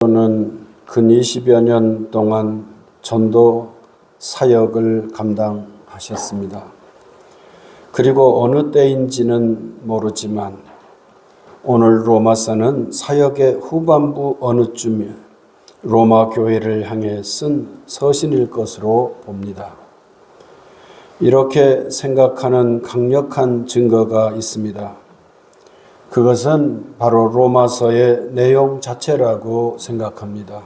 저는 근 20여 년 동안 전도 사역을 감당하셨습니다. 그리고 어느 때인지는 모르지만 오늘 로마서는 사역의 후반부 어느 쯤에 로마 교회를 향해 쓴 서신일 것으로 봅니다. 이렇게 생각하는 강력한 증거가 있습니다. 그것은 바로 로마서의 내용 자체라고 생각합니다.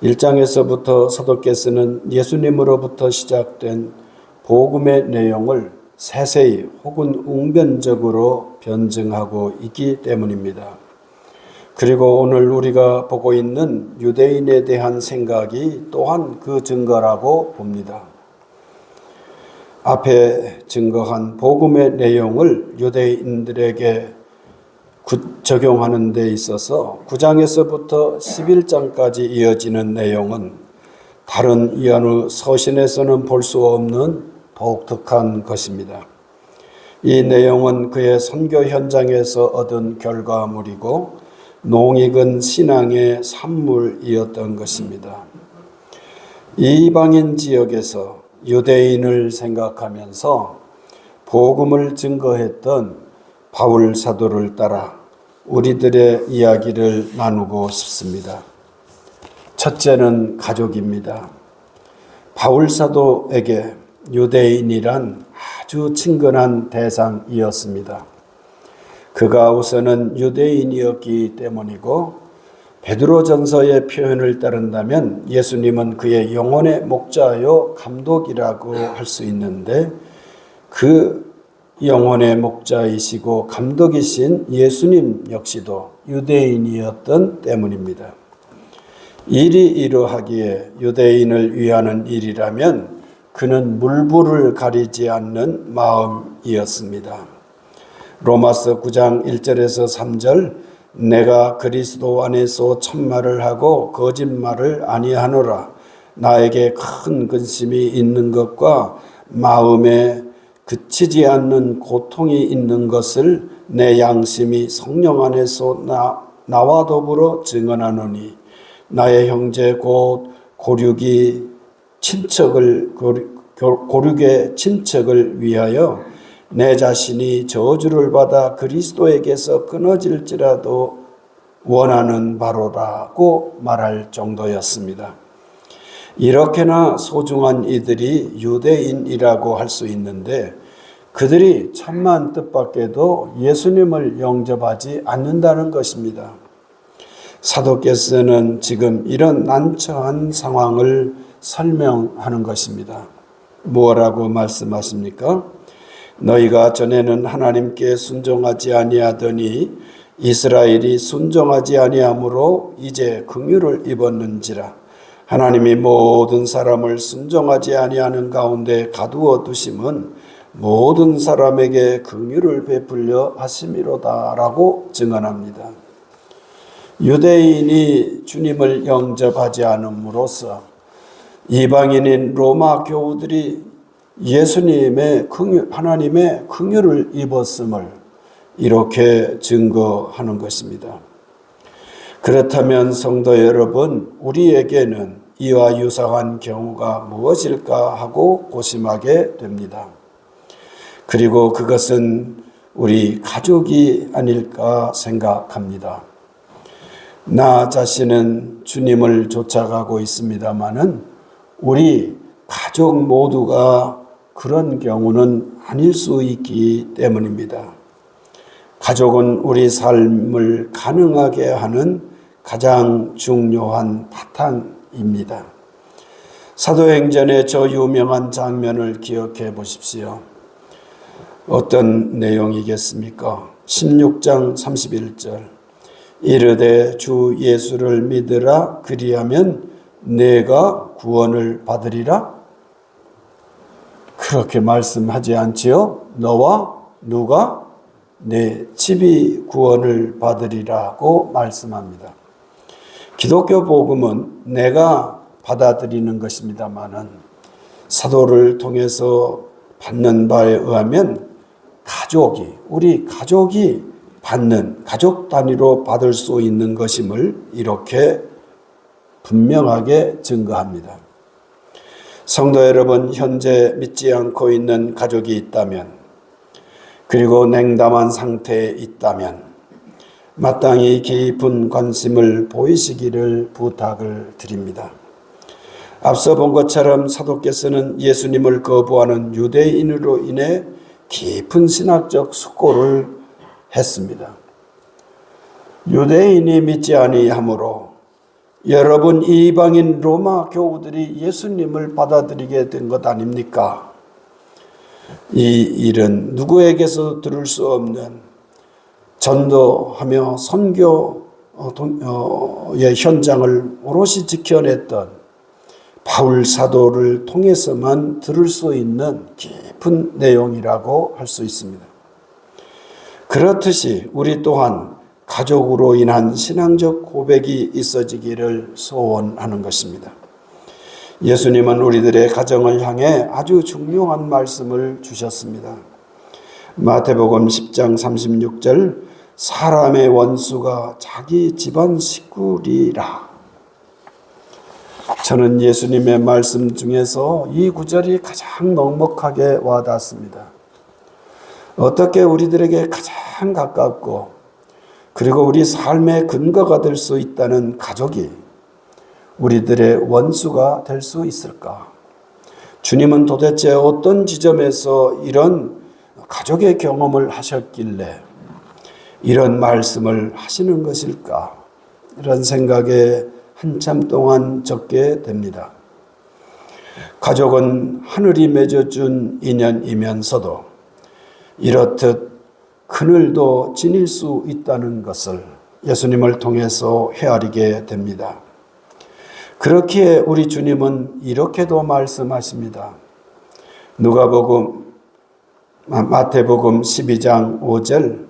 1장에서부터 사도께서는 예수님으로부터 시작된 복음의 내용을 세세히 혹은 웅변적으로 변증하고 있기 때문입니다. 그리고 오늘 우리가 보고 있는 유대인에 대한 생각이 또한 그 증거라고 봅니다. 앞에 증거한 복음의 내용을 유대인들에게 적용하는 데 있어서 9장에서부터 11장까지 이어지는 내용은 다른 어느 서신에서는 볼 수 없는 독특한 것입니다. 이 내용은 그의 선교 현장에서 얻은 결과물이고 농익은 신앙의 산물이었던 것입니다. 이방인 지역에서 유대인을 생각하면서 복음을 증거했던 바울 사도를 따라 우리들의 이야기를 나누고 싶습니다. 첫째는 가족입니다. 바울 사도에게 유대인이란 아주 친근한 대상이었습니다. 그가 우선은 유대인이었기 때문이고 베드로전서의 표현을 따른다면 예수님은 그의 영혼의 목자요 감독이라고 할 수 있는데 그 영혼의 목자이시고 감독이신 예수님 역시도 유대인이었던 때문입니다. 일이 이러하기에 유대인을 위하는 일이라면 그는 물불을 가리지 않는 마음이었습니다. 로마서 9장 1절에서 3절 내가 그리스도 안에서 참말을 하고 거짓말을 아니하노라. 나에게 큰 근심이 있는 것과 마음에 그치지 않는 고통이 있는 것을 내 양심이 성령 안에서 나와 더불어 증언하노니 나의 형제 곧 고륙의 친척을 위하여 내 자신이 저주를 받아 그리스도에게서 끊어질지라도 원하는 바로라고 말할 정도였습니다. 이렇게나 소중한 이들이 유대인이라고 할 수 있는데 그들이 천만 뜻밖에도 예수님을 영접하지 않는다는 것입니다. 사도께서는 지금 이런 난처한 상황을 설명하는 것입니다. 뭐라고 말씀하십니까? 너희가 전에는 하나님께 순종하지 아니하더니 이스라엘이 순종하지 아니하므로 이제 긍휼을 입었는지라. 하나님이 모든 사람을 순종하지 아니하는 가운데 가두어 두심은 모든 사람에게 긍휼을 베풀려 하심이로다라고 증언합니다. 유대인이 주님을 영접하지 않음으로써 이방인인 로마 교우들이 예수님의 하나님의 긍휼을 입었음을 이렇게 증거하는 것입니다. 그렇다면 성도 여러분, 우리에게는 이와 유사한 경우가 무엇일까 하고 고심하게 됩니다. 그리고 그것은 우리 가족이 아닐까 생각합니다. 나 자신은 주님을 쫓아가고 있습니다마는 우리 가족 모두가 그런 경우는 아닐 수 있기 때문입니다. 가족은 우리 삶을 가능하게 하는 가장 중요한 바탕입니다. 사도행전의 저 유명한 장면을 기억해 보십시오. 어떤 내용이겠습니까? 16장 31절 이르되 주 예수를 믿으라 그리하면 내가 구원을 받으리라. 그렇게 말씀하지 않지요? 너와 누가 내 집이 구원을 받으리라고 말씀합니다. 기독교 복음은 내가 받아들이는 것입니다마는 사도를 통해서 받는 바에 의하면 우리 가족이 받는 가족 단위로 받을 수 있는 것임을 이렇게 분명하게 증거합니다. 성도 여러분, 현재 믿지 않고 있는 가족이 있다면, 그리고 냉담한 상태에 있다면 마땅히 깊은 관심을 보이시기를 부탁을 드립니다. 앞서 본 것처럼 사도께서는 예수님을 거부하는 유대인으로 인해 깊은 신학적 숙고를 했습니다. 유대인이 믿지 아니하므로 여러분 이방인 로마 교우들이 예수님을 받아들이게 된 것 아닙니까? 이 일은 누구에게서 들을 수 없는 전도하며 선교의 현장을 오롯이 지켜냈던 바울 사도를 통해서만 들을 수 있는 깊은 내용이라고 할 수 있습니다. 그렇듯이 우리 또한 가족으로 인한 신앙적 고백이 있어지기를 소원하는 것입니다. 예수님은 우리들의 가정을 향해 아주 중요한 말씀을 주셨습니다. 마태복음 10장 36절, 사람의 원수가 자기 집안 식구리라. 저는 예수님의 말씀 중에서 이 구절이 가장 넉넉하게 와닿습니다. 어떻게 우리들에게 가장 가깝고 그리고 우리 삶의 근거가 될 수 있다는 가족이 우리들의 원수가 될 수 있을까? 주님은 도대체 어떤 지점에서 이런 가족의 경험을 하셨길래 이런 말씀을 하시는 것일까? 이런 생각에 한참 동안 적게 됩니다. 가족은 하늘이 맺어준 인연이면서도 이렇듯 그늘도 지닐 수 있다는 것을 예수님을 통해서 헤아리게 됩니다. 그렇기에 우리 주님은 이렇게도 말씀하십니다. 마태복음 12장 5절,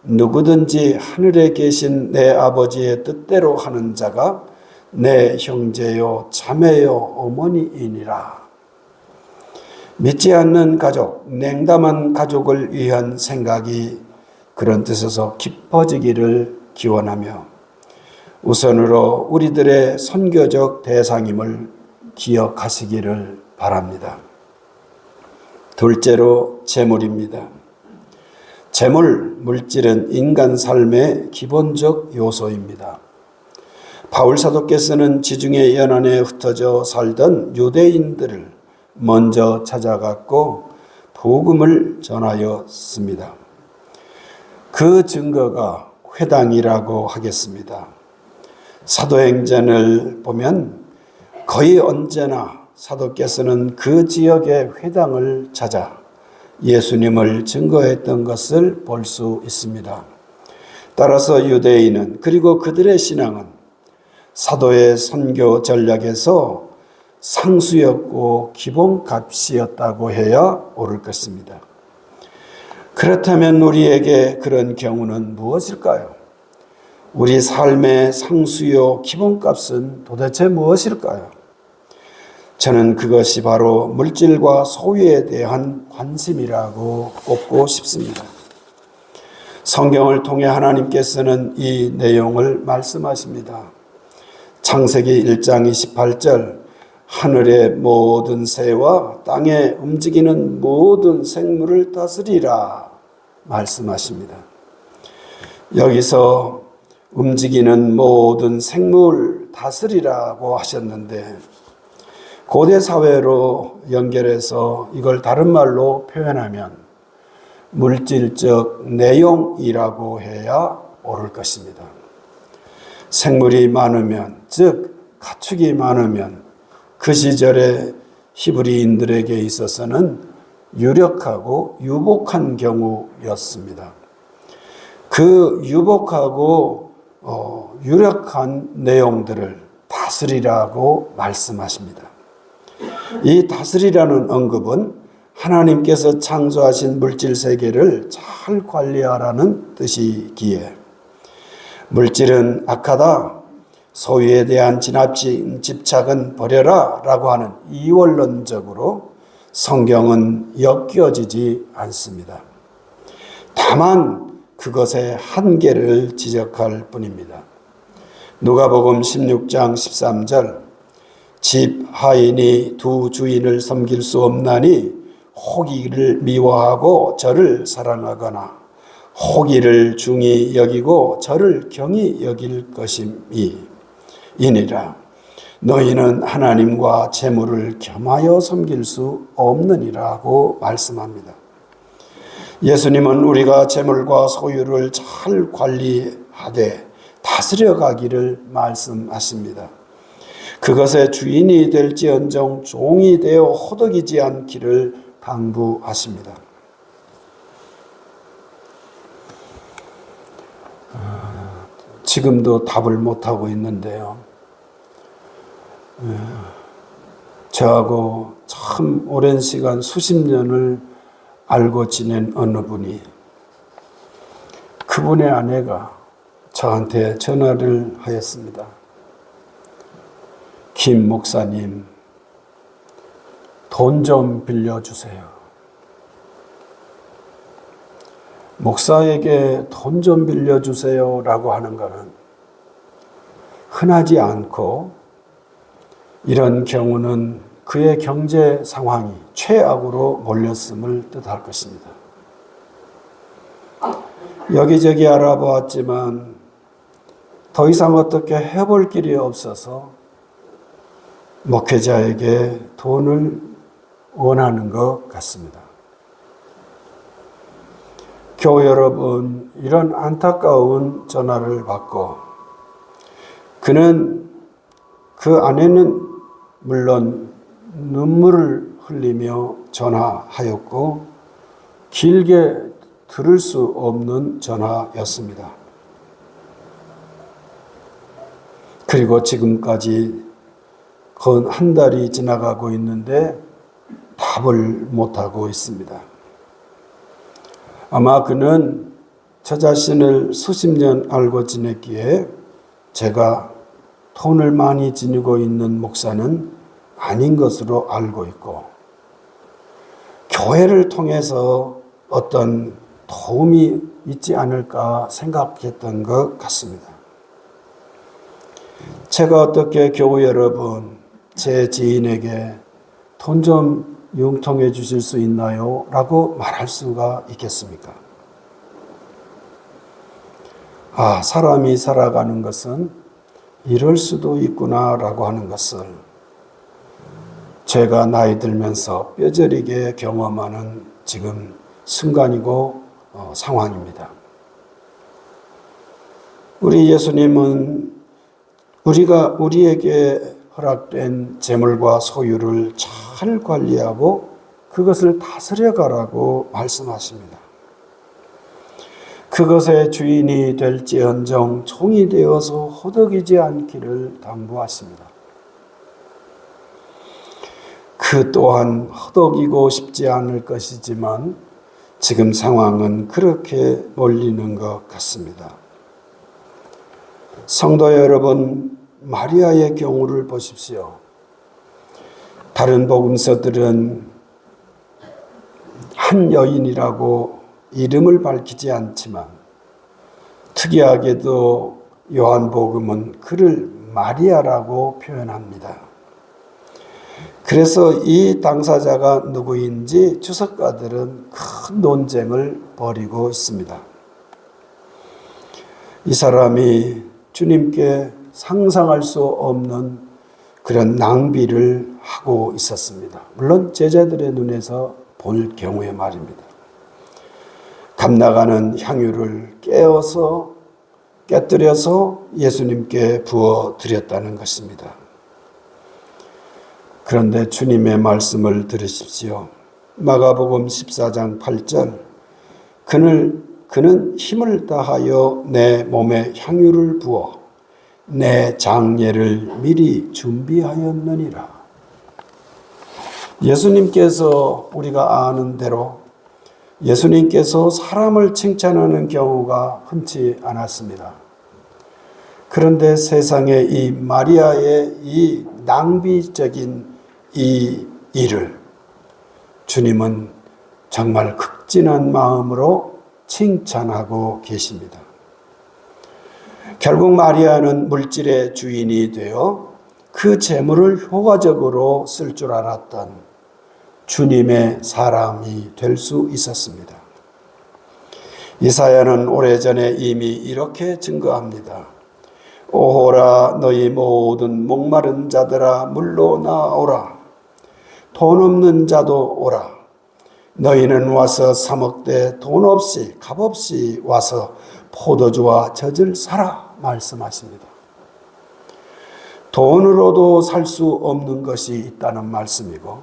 누구든지 하늘에 계신 내 아버지의 뜻대로 하는 자가 내 형제요 자매요 어머니이니라. 믿지 않는 가족, 냉담한 가족을 위한 생각이 그런 뜻에서 깊어지기를 기원하며 우선으로 우리들의 선교적 대상임을 기억하시기를 바랍니다. 둘째로 재물입니다. 재물, 물질은 인간 삶의 기본적 요소입니다. 바울 사도께서는 지중해 연안에 흩어져 살던 유대인들을 먼저 찾아갔고 복음을 전하였습니다. 그 증거가 회당이라고 하겠습니다. 사도행전을 보면 거의 언제나 사도께서는 그 지역의 회당을 찾아 예수님을 증거했던 것을 볼 수 있습니다. 따라서 유대인은 그리고 그들의 신앙은 사도의 선교 전략에서 상수였고 기본값이었다고 해야 옳을 것입니다. 그렇다면 우리에게 그런 경우는 무엇일까요? 우리 삶의 상수요 기본값은 도대체 무엇일까요? 저는 그것이 바로 물질과 소유에 대한 관심이라고 꼽고 싶습니다. 성경을 통해 하나님께서는 이 내용을 말씀하십니다. 창세기 1장 28절, 하늘의 모든 새와 땅에 움직이는 모든 생물을 다스리라 말씀하십니다. 여기서 움직이는 모든 생물 다스리라고 하셨는데 고대 사회로 연결해서 이걸 다른 말로 표현하면 물질적 내용이라고 해야 옳을 것입니다. 생물이 많으면, 즉 가축이 많으면 그 시절의 히브리인들에게 있어서는 유력하고 유복한 경우였습니다. 그 유복하고 유력한 내용들을 다스리라고 말씀하십니다. 이 다스리라는 언급은 하나님께서 창조하신 물질 세계를 잘 관리하라는 뜻이기에 물질은 악하다, 소유에 대한 집착은 버려라 라고 하는 이원론적으로 성경은 엮여지지 않습니다. 다만 그것의 한계를 지적할 뿐입니다. 누가복음 16장 13절 집 하인이 두 주인을 섬길 수 없나니 호기를 미워하고 저를 사랑하거나 호기를 중히 여기고 저를 경히 여길 것임이니라. 너희는 하나님과 재물을 겸하여 섬길 수 없느니라고 말씀합니다. 예수님은 우리가 재물과 소유를 잘 관리하되 다스려 가기를 말씀하십니다. 그것의 주인이 될지언정 종이 되어 호덕이지 않기를 당부하십니다. 지금도 답을 못하고 있는데요. 저하고 참 오랜 시간 수십 년을 알고 지낸 어느 분이 그분의 아내가 저한테 전화를 하였습니다. 김 목사님, 돈 좀 빌려주세요. 목사에게 돈 좀 빌려주세요 라고 하는 것은 흔하지 않고 이런 경우는 그의 경제 상황이 최악으로 몰렸음을 뜻할 것입니다. 여기저기 알아보았지만 더 이상 어떻게 해볼 길이 없어서 목회자에게 돈을 원하는 것 같습니다. 교우 여러분, 이런 안타까운 전화를 받고 그 아내는 물론 눈물을 흘리며 전화하였고 길게 들을 수 없는 전화였습니다. 그리고 지금까지 건 한 달이 지나가고 있는데 답을 못하고 있습니다. 아마 그는 저 자신을 수십 년 알고 지냈기에 제가 돈을 많이 지니고 있는 목사는 아닌 것으로 알고 있고 교회를 통해서 어떤 도움이 있지 않을까 생각했던 것 같습니다. 제가 어떻게 교우 여러분, 제 지인에게 돈 좀 융통해 주실 수 있나요? 라고 말할 수가 있겠습니까? 사람이 살아가는 것은 이럴 수도 있구나 라고 하는 것을 제가 나이 들면서 뼈저리게 경험하는 지금 순간이고 상황입니다. 우리 예수님은 우리에게 허락된 재물과 소유를 잘 관리하고 그것을 다스려 가라고 말씀하십니다. 그것의 주인이 될지언정 종이 되어서 호덕이지 않기를 당부하십니다. 그 또한 허덕이고 싶지 않을 것이지만 지금 상황은 그렇게 몰리는 것 같습니다. 성도 여러분, 마리아의 경우를 보십시오. 다른 복음서들은 한 여인이라고 이름을 밝히지 않지만 특이하게도 요한복음은 그를 마리아라고 표현합니다. 그래서 이 당사자가 누구인지 주석가들은 큰 논쟁을 벌이고 있습니다. 이 사람이 주님께 상상할 수 없는 그런 낭비를 하고 있었습니다. 물론 제자들의 눈에서 볼 경우에 말입니다. 값나가는 향유를 깨뜨려서 예수님께 부어드렸다는 것입니다. 그런데 주님의 말씀을 들으십시오. 마가복음 14장 8절 그는 힘을 다하여 내 몸에 향유를 부어 내 장례를 미리 준비하였느니라. 예수님께서 우리가 아는 대로 예수님께서 사람을 칭찬하는 경우가 흔치 않았습니다. 그런데 세상에 이 마리아의 이 낭비적인 이 일을 주님은 정말 극진한 마음으로 칭찬하고 계십니다. 결국 마리아는 물질의 주인이 되어 그 재물을 효과적으로 쓸 줄 알았던 주님의 사람이 될 수 있었습니다. 이사야는 오래전에 이미 이렇게 증거합니다. 오호라 너희 모든 목마른 자들아 물로 나오라. 돈 없는 자도 오라. 너희는 와서 사 먹되 돈 없이 값 없이 와서 포도주와 젖을 사라 말씀하십니다. 돈으로도 살 수 없는 것이 있다는 말씀이고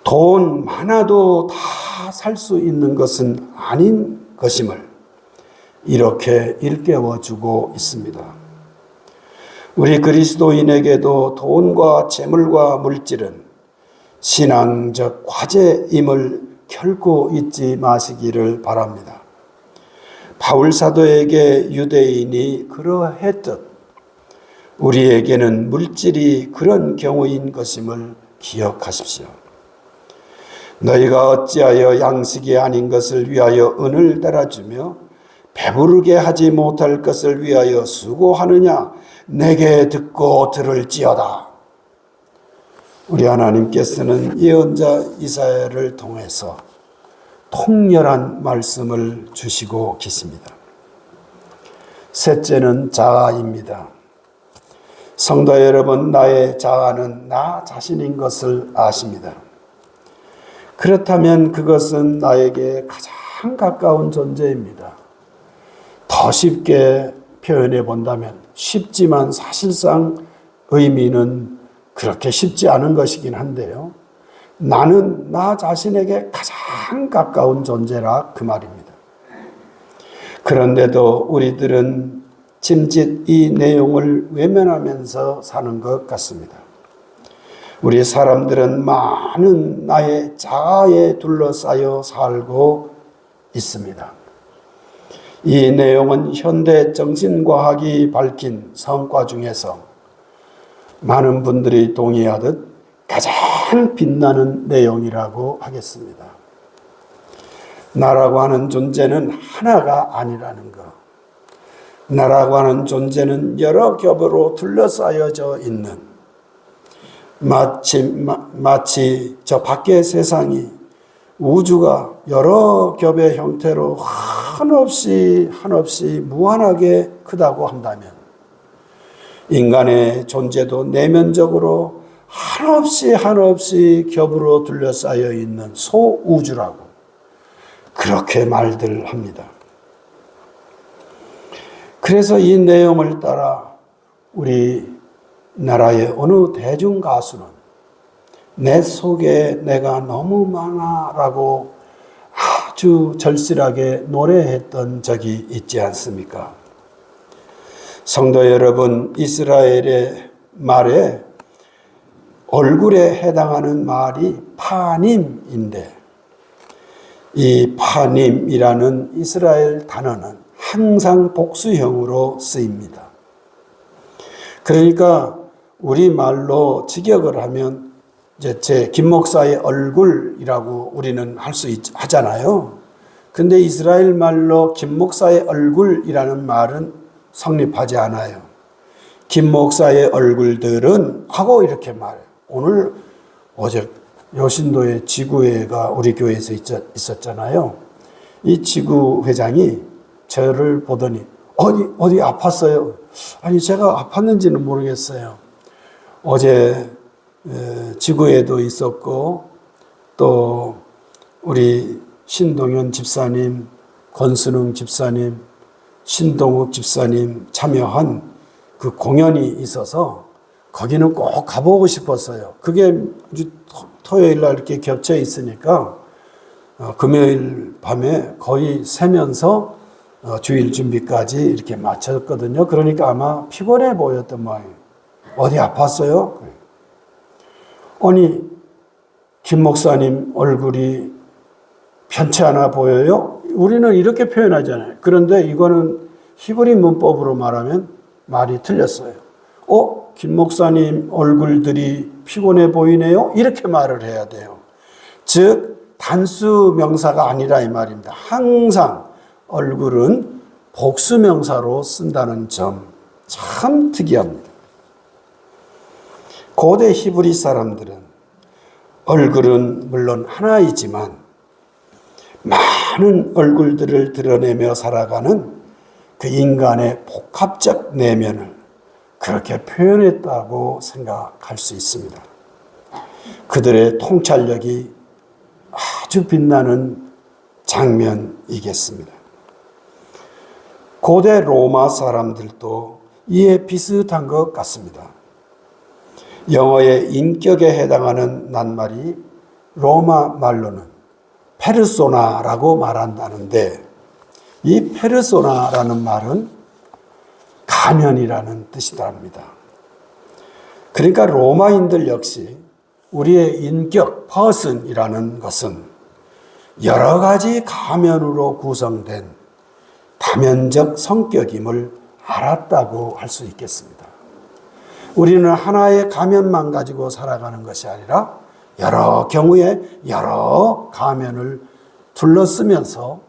돈 많아도 다 살 수 있는 것은 아닌 것임을 이렇게 일깨워주고 있습니다. 우리 그리스도인에게도 돈과 재물과 물질은 신앙적 과제임을 결코 잊지 마시기를 바랍니다. 바울 사도에게 유대인이 그러했듯 우리에게는 물질이 그런 경우인 것임을 기억하십시오. 너희가 어찌하여 양식이 아닌 것을 위하여 은을 달아주며 배부르게 하지 못할 것을 위하여 수고하느냐? 내게 듣고 들을지어다. 우리 하나님께서는 예언자 이사야를 통해서 통렬한 말씀을 주시고 계십니다. 셋째는 자아입니다. 성도 여러분, 나의 자아는 나 자신인 것을 아십니다. 그렇다면 그것은 나에게 가장 가까운 존재입니다. 더 쉽게 표현해 본다면 쉽지만 사실상 의미는 그렇게 쉽지 않은 것이긴 한데요. 나는 나 자신에게 가장 가까운 존재라 그 말입니다. 그런데도 우리들은 짐짓 이 내용을 외면하면서 사는 것 같습니다. 우리 사람들은 많은 나의 자아에 둘러싸여 살고 있습니다. 이 내용은 현대 정신과학이 밝힌 성과 중에서 많은 분들이 동의하듯 가장 빛나는 내용이라고 하겠습니다. 나라고 하는 존재는 하나가 아니라는 것. 나라고 하는 존재는 여러 겹으로 둘러싸여져 있는 마치 저 밖의 세상이 우주가 여러 겹의 형태로 한없이 무한하게 크다고 한다면 인간의 존재도 내면적으로 한없이 겹으로 둘러싸여 있는 소우주라고 그렇게 말들 합니다. 그래서 이 내용을 따라 우리 나라의 어느 대중 가수는 내 속에 내가 너무 많아라고 아주 절실하게 노래했던 적이 있지 않습니까? 성도 여러분, 이스라엘의 말에 얼굴에 해당하는 말이 파님인데 이 파님이라는 이스라엘 단어는 항상 복수형으로 쓰입니다. 그러니까 우리말로 직역을 하면 이제 김 목사의 얼굴이라고 우리는 하잖아요. 근데 이스라엘 말로 김 목사의 얼굴이라는 말은 성립하지 않아요. 김 목사의 얼굴들은 하고 이렇게 말해요. 어제 여신도의 지구회가 우리 교회에서 있었잖아요. 이 지구회장이 저를 보더니 어디 아팠어요? 아니 제가 아팠는지는 모르겠어요. 어제 지구회도 있었고 또 우리 신동현 집사님, 권순웅 집사님, 신동욱 집사님 참여한 그 공연이 있어서 거기는 꼭 가보고 싶었어요. 그게 토요일 날 이렇게 겹쳐 있으니까 금요일 밤에 거의 새면서 주일 준비까지 이렇게 마쳤거든요. 그러니까 아마 피곤해 보였던 모양이에요. 어디 아팠어요? 아니 김 목사님 얼굴이 편치 않아 보여요? 우리는 이렇게 표현하잖아요. 그런데 이거는 히브리 문법으로 말하면 말이 틀렸어요. 김 목사님 얼굴들이 피곤해 보이네요? 이렇게 말을 해야 돼요. 즉 단수 명사가 아니라 이 말입니다. 항상 얼굴은 복수 명사로 쓴다는 점 참 특이합니다. 고대 히브리 사람들은 얼굴은 물론 하나이지만 많은 얼굴들을 드러내며 살아가는 그 인간의 복합적 내면을 그렇게 표현했다고 생각할 수 있습니다. 그들의 통찰력이 아주 빛나는 장면이겠습니다. 고대 로마 사람들도 이에 비슷한 것 같습니다. 영어의 인격에 해당하는 낱말이 로마 말로는 페르소나라고 말한다는데, 이 페르소나라는 말은 가면이라는 뜻이랍니다. 그러니까 로마인들 역시 우리의 인격, 퍼슨이라는 것은 여러 가지 가면으로 구성된 다면적 성격임을 알았다고 할 수 있겠습니다. 우리는 하나의 가면만 가지고 살아가는 것이 아니라 여러 경우에 여러 가면을 둘러쓰면서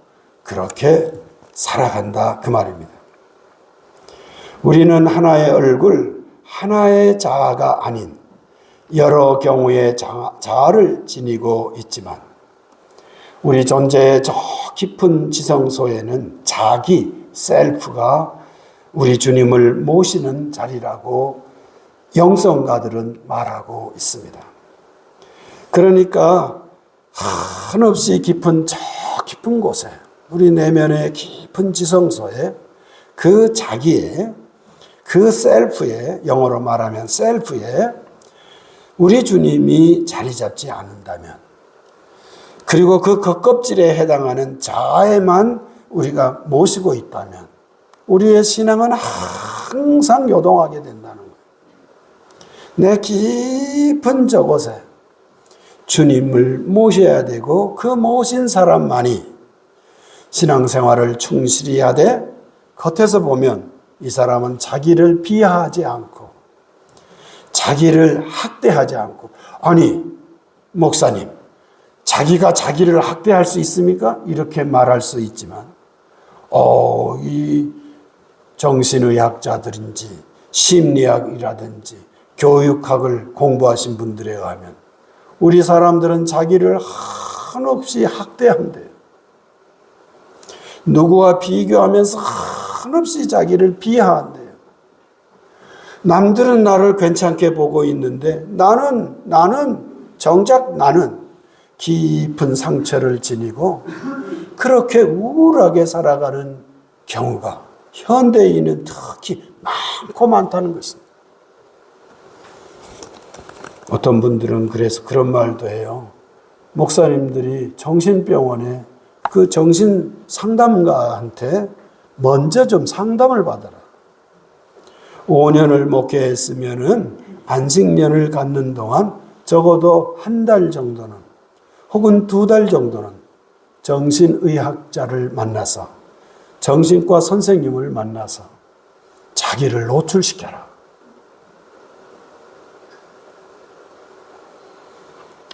그렇게 살아간다 그 말입니다. 우리는 하나의 얼굴, 하나의 자아가 아닌 여러 경우의 자아를 지니고 있지만 우리 존재의 저 깊은 지성소에는 자기, 셀프가 우리 주님을 모시는 자리라고 영성가들은 말하고 있습니다. 그러니까 한없이 깊은 저 깊은 곳에, 우리 내면의 깊은 지성소에 그 자기의, 그 셀프에, 영어로 말하면 셀프에 우리 주님이 자리 잡지 않는다면, 그리고 그 겉껍질에 해당하는 자아에만 우리가 모시고 있다면 우리의 신앙은 항상 요동하게 된다는 거예요. 내 깊은 저곳에 주님을 모셔야 되고 그 모신 사람만이 신앙생활을 충실히 하되 겉에서 보면 이 사람은 자기를 비하하지 않고 자기를 학대하지 않고, 아니 목사님 자기가 자기를 학대할 수 있습니까? 이렇게 말할 수 있지만 이 정신의학자들인지 심리학이라든지 교육학을 공부하신 분들에 의하면 우리 사람들은 자기를 한없이 학대한대요. 누구와 비교하면서 한없이 자기를 비하한대요. 남들은 나를 괜찮게 보고 있는데 정작 나는 깊은 상처를 지니고 그렇게 우울하게 살아가는 경우가 현대인은 특히 많고 많다는 것입니다. 어떤 분들은 그래서 그런 말도 해요. 목사님들이 정신병원에 그 정신 상담가한테 먼저 좀 상담을 받아라. 5년을 목회했으면은 안식년을 갖는 동안 적어도 한 달 정도는 혹은 2달 정도는 정신의학자를 만나서 정신과 선생님을 만나서 자기를 노출시켜라.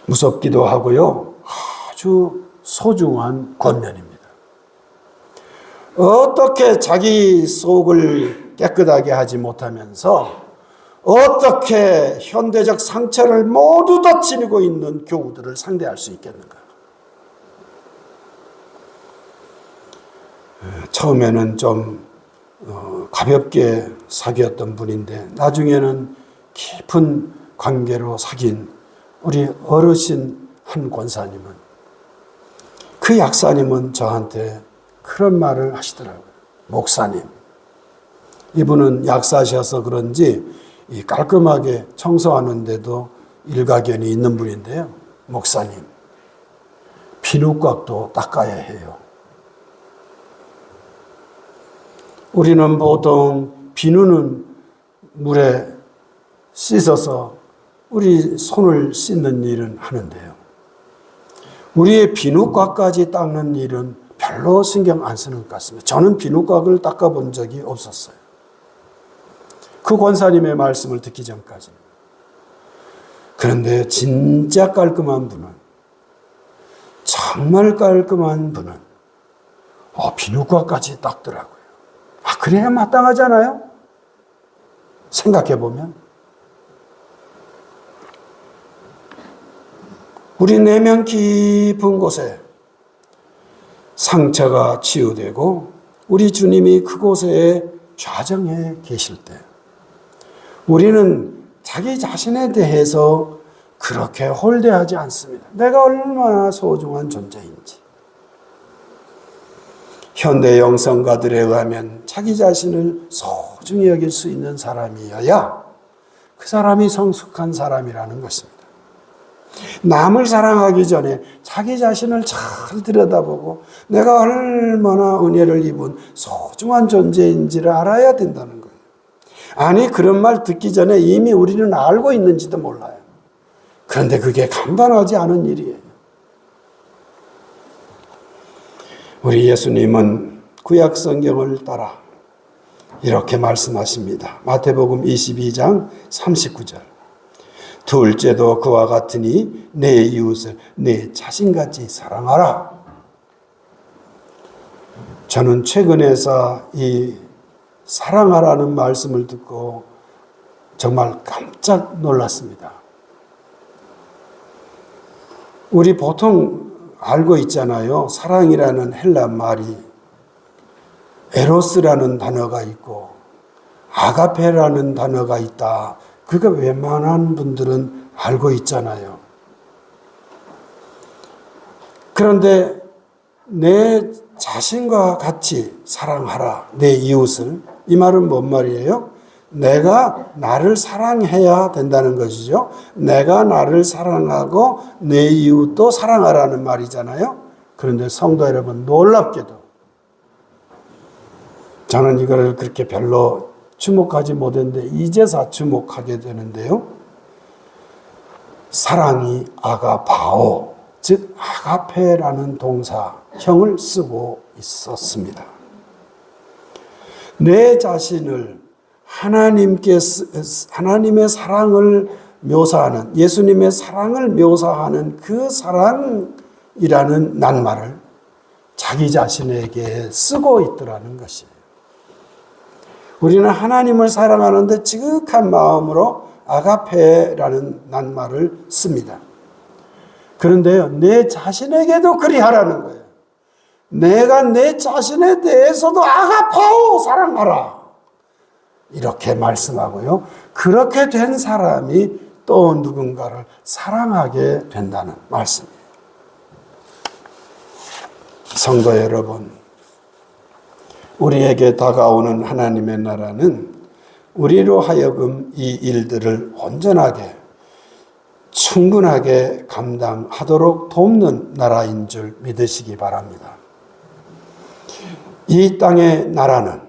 무섭기도 하고요. 아주 소중한 권면입니다. 어떻게 자기 속을 깨끗하게 하지 못하면서 어떻게 현대적 상처를 모두 다 지니고 있는 교우들을 상대할 수 있겠는가? 처음에는 좀 가볍게 사귀었던 분인데 나중에는 깊은 관계로 사귄 우리 어르신 한 권사님은, 그 약사님은 저한테 그런 말을 하시더라고요. 목사님, 이분은 약사셔서 그런지 깔끔하게 청소하는데도 일가견이 있는 분인데요. 목사님, 비누곽도 닦아야 해요. 우리는 보통 비누는 물에 씻어서 우리 손을 씻는 일은 하는데요. 우리의 비누곽까지 닦는 일은 별로 신경 안 쓰는 것 같습니다. 저는 비누곽을 닦아본 적이 없었어요. 그 권사님의 말씀을 듣기 전까지. 그런데 진짜 깔끔한 분은 정말 깔끔한 분은 비누과까지 닦더라고요. 그래야 마땅하잖아요? 생각해보면. 우리 내면 깊은 곳에 상처가 치유되고 우리 주님이 그곳에 좌정해 계실 때 우리는 자기 자신에 대해서 그렇게 홀대하지 않습니다. 내가 얼마나 소중한 존재인지. 현대 영성가들에 의하면 자기 자신을 소중히 여길 수 있는 사람이어야 그 사람이 성숙한 사람이라는 것입니다. 남을 사랑하기 전에 자기 자신을 잘 들여다보고 내가 얼마나 은혜를 입은 소중한 존재인지를 알아야 된다는 거예요. 아니, 그런 말 듣기 전에 이미 우리는 알고 있는지도 몰라요. 그런데 그게 간단하지 않은 일이에요. 우리 예수님은 구약 성경을 따라 이렇게 말씀하십니다. 마태복음 22장 39절. 둘째도 그와 같으니 내 이웃을 내 자신같이 사랑하라. 저는 최근에서 이 사랑하라는 말씀을 듣고 정말 깜짝 놀랐습니다. 우리 보통 알고 있잖아요. 사랑이라는 헬라 말이 에로스라는 단어가 있고 아가페라는 단어가 있다. 그거 웬만한 분들은 알고 있잖아요. 그런데 내 자신과 같이 사랑하라. 내 이웃을. 이 말은 뭔 말이에요? 내가 나를 사랑해야 된다는 것이죠. 내가 나를 사랑하고 내 이웃도 사랑하라는 말이잖아요. 그런데 성도 여러분, 놀랍게도 저는 이거를 그렇게 별로 주목하지 못했는데 이제서 주목하게 되는데요. 사랑이 아가파오, 즉 아가페라는 동사형을 쓰고 있었습니다. 내 자신을 하나님의 사랑을 묘사하는, 예수님의 사랑을 묘사하는 그 사랑이라는 낱말을 자기 자신에게 쓰고 있더라는 것이에요. 우리는 하나님을 사랑하는데 지극한 마음으로 아가페라는 낱말을 씁니다. 그런데요, 내 자신에게도 그리하라는 거예요. 내가 내 자신에 대해서도 아가파오, 사랑하라. 이렇게 말씀하고요. 그렇게 된 사람이 또 누군가를 사랑하게 된다는 말씀이에요. 성도 여러분, 우리에게 다가오는 하나님의 나라는 우리로 하여금 이 일들을 온전하게 충분하게 감당하도록 돕는 나라인 줄 믿으시기 바랍니다. 이 땅의 나라는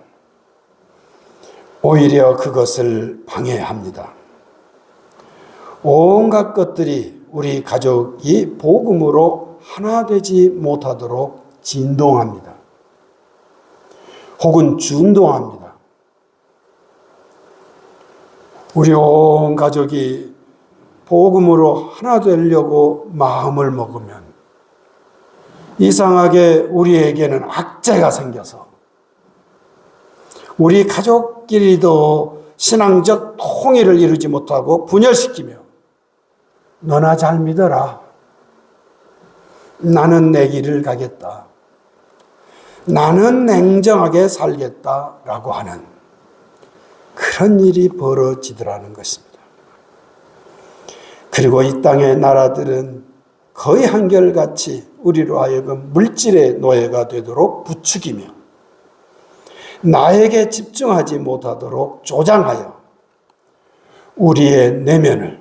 오히려 그것을 방해합니다. 온갖 것들이 우리 가족이 복음으로 하나 되지 못하도록 진동합니다. 혹은 준동합니다. 우리 온 가족이 복음으로 하나 되려고 마음을 먹으면 이상하게 우리에게는 악재가 생겨서 우리 가족끼리도 신앙적 통일을 이루지 못하고 분열시키며 너나 잘 믿어라. 나는 내 길을 가겠다. 나는 냉정하게 살겠다라고 하는 그런 일이 벌어지더라는 것입니다. 그리고 이 땅의 나라들은 거의 한결같이 우리로 하여금 물질의 노예가 되도록 부추기며 나에게 집중하지 못하도록 조장하여 우리의 내면을,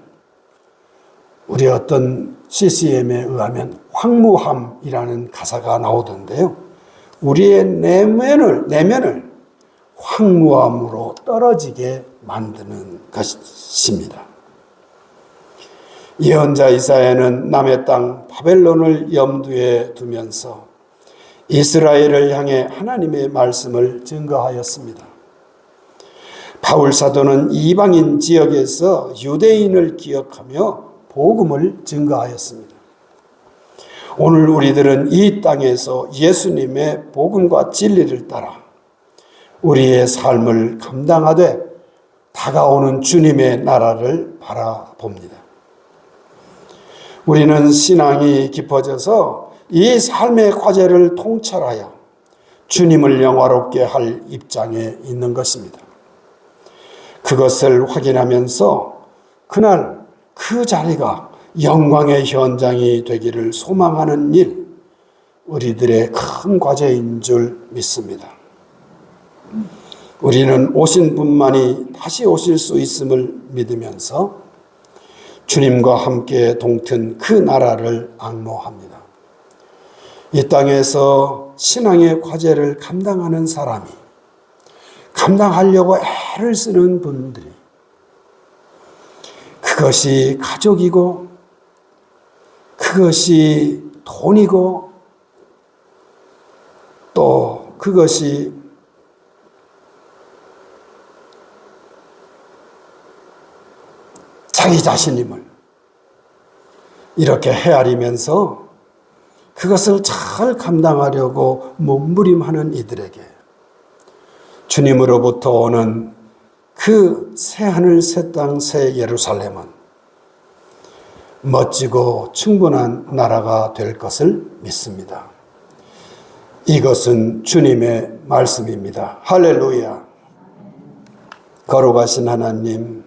우리 어떤 CCM에 의하면 황무함이라는 가사가 나오던데요. 우리의 내면을 황무함으로 떨어지게 만드는 것입니다. 예언자 이사야는 남의 땅 바벨론을 염두에 두면서 이스라엘을 향해 하나님의 말씀을 증거하였습니다. 바울 사도는 이방인 지역에서 유대인을 기억하며 복음을 증거하였습니다. 오늘 우리들은 이 땅에서 예수님의 복음과 진리를 따라 우리의 삶을 감당하되 다가오는 주님의 나라를 바라봅니다. 우리는 신앙이 깊어져서 이 삶의 과제를 통찰하여 주님을 영화롭게 할 입장에 있는 것입니다. 그것을 확인하면서 그날 그 자리가 영광의 현장이 되기를 소망하는 일, 우리들의 큰 과제인 줄 믿습니다. 우리는 오신 분만이 다시 오실 수 있음을 믿으면서 주님과 함께 동튼 그 나라를 앙모합니다. 이 땅에서 신앙의 과제를 감당하는 사람이, 감당하려고 애를 쓰는 분들이, 그것이 가족이고 그것이 돈이고 또 그것이 자기 자신임을 이렇게 헤아리면서 그것을 잘 감당하려고 몸부림하는 이들에게 주님으로부터 오는 그 새하늘 새 땅 새 예루살렘은 멋지고 충분한 나라가 될 것을 믿습니다. 이것은 주님의 말씀입니다. 할렐루야. 거룩하신 하나님,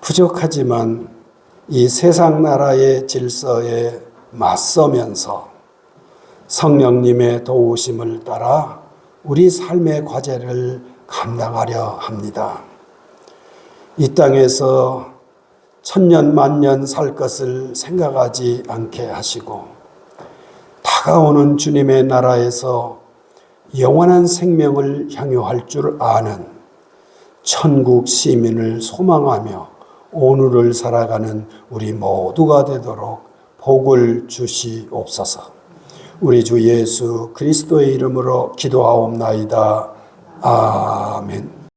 부족하지만 이 세상 나라의 질서에 맞서면서 성령님의 도우심을 따라 우리 삶의 과제를 감당하려 합니다. 이 땅에서 천년 만년 살 것을 생각하지 않게 하시고 다가오는 주님의 나라에서 영원한 생명을 향유할 줄 아는 천국 시민을 소망하며 오늘을 살아가는 우리 모두가 되도록 복을 주시옵소서. 우리 주 예수 그리스도의 이름으로 기도하옵나이다. 아멘.